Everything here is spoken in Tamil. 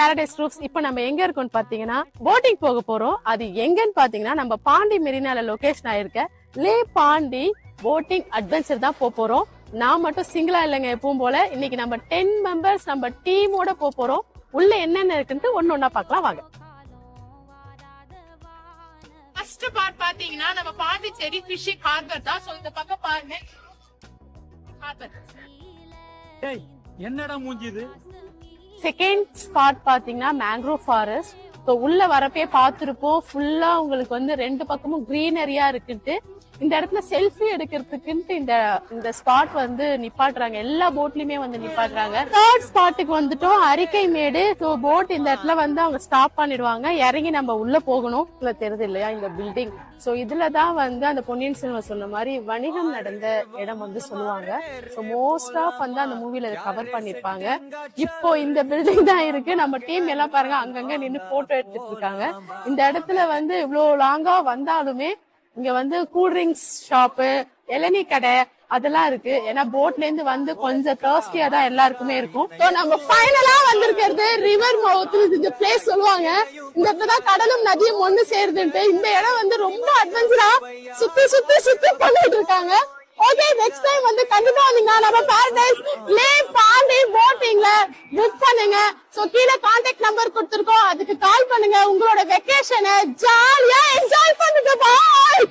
Paradise roofs. இப்போ நம்ம எங்க இருக்கோம்னு பாத்தீங்கன்னா போட்டிங் போக போறோம். அது எங்கன்னு பாத்தீங்கன்னா நம்ம பாண்டி மெரினால லொகேஷன் ஆயிருக்க லே பாண்டி போட்டிங் அட்வென்ச்சர் தான் போறோம். நான் மட்டும் சிங்கிளா இல்லைங்க, எப்பவும் போல இன்னைக்கு நம்ம 10 மெம்பர்ஸ் நம்ம டீமோட போறோம். உள்ள என்னென்ன இருக்குன்னு ஒன்னொன்னா பார்க்கலாம் வாங்க. ஃபர்ஸ்ட் பார்ட் பாத்தீங்கன்னா நம்ம பாண்டிச்சேரி ஃபிஷிங் ஹார்பர் தான். சோ இந்த பக்கம் பாருங்க ஹார்பர். ஏய் என்னடா மூஞ்சிது. செகண்ட் ஸ்பாட் பாத்தீங்கன்னா மேங்க்ரோவ் ஃபாரஸ்ட். ஸோ உள்ள வரப்பே பார்த்துருப்போம், ஃபுல்லா உங்களுக்கு வந்து ரெண்டு பக்கமும் கிரீனரியா இருக்குன்ட்டு இந்த இடத்துல செல்ஃபி எடுக்கிறதுக்குன்ட்டு இந்த ஸ்பாட் வந்து நிப்பாட்டுறாங்க. எல்லா போட்லயுமே வந்து நிப்பாட்டுறாங்க. தேர்ட் ஸ்பாட்டுக்கு வந்துட்டோம், அரிக்கை மேடு. ஸோ போட் இந்த இடத்துல வந்து அவங்க ஸ்டாப் பண்ணிடுவாங்க, இறங்கி நம்ம உள்ள போகணும். உள்ள தெரியுது இல்லையா இந்த பில்டிங். ஸோ இதுலதான் வந்து அந்த பொன்னியின் செல்வன் சொன்ன மாதிரி வணிகம் நடந்த இடம் வந்து சொல்லுவாங்க. ஸோ மோஸ்ட் ஆஃப் வந்து அந்த மூவில கவர் பண்ணிருப்பாங்க. இப்போ இந்த பில்டிங் தான் இருக்கு. நம்ம டீம் எல்லாம் பாருங்க அங்கங்க நின்று போட்டோ எடுத்துட்டு இருக்காங்க. இந்த இடத்துல வந்து இவ்வளவு லாங்கா வந்தாலுமே இங்க வந்து கூல்ட்ரிங்க்ஸ் ஷாப்பு, இளநீ கடை அதெல்லாம் இருக்கு. ஏன்னா போட்ல இருந்து வந்து கொஞ்சம் தர்ஸ்டியா தான் எல்லாருக்குமே இருக்கும். சோ நம்ம ஃபைனலா வந்திருக்கிறது ரிவர் மவுத். இந்த பிளேஸ் சொல்லுவாங்க இந்த இடத்துல கடலும் நதியும் ஒண்ணு சேருதுன்ட்டு. இந்த இடம் வந்து ரொம்ப அட்வென்ச்சரா சுத்தி சுத்தி சுத்தி பண்ணிட்டு இருக்காங்க. ஓகே, நெக்ஸ்ட் டைம் வந்து கண்டிப்பா வந்தீங்கன்னா நம்ம பாரடைஸ் லே பாண்டி போட்டிங்ல புக் பண்ணுங்க. சோ கீழே கான்டாக்ட் நம்பர் கொடுத்திருக்கோம், அதுக்கு கால் பண்ணுங்க. உங்களோட வெக்கேஷனை ஜாலியா என்ஜாய் பண்ணுங்க. பாய்.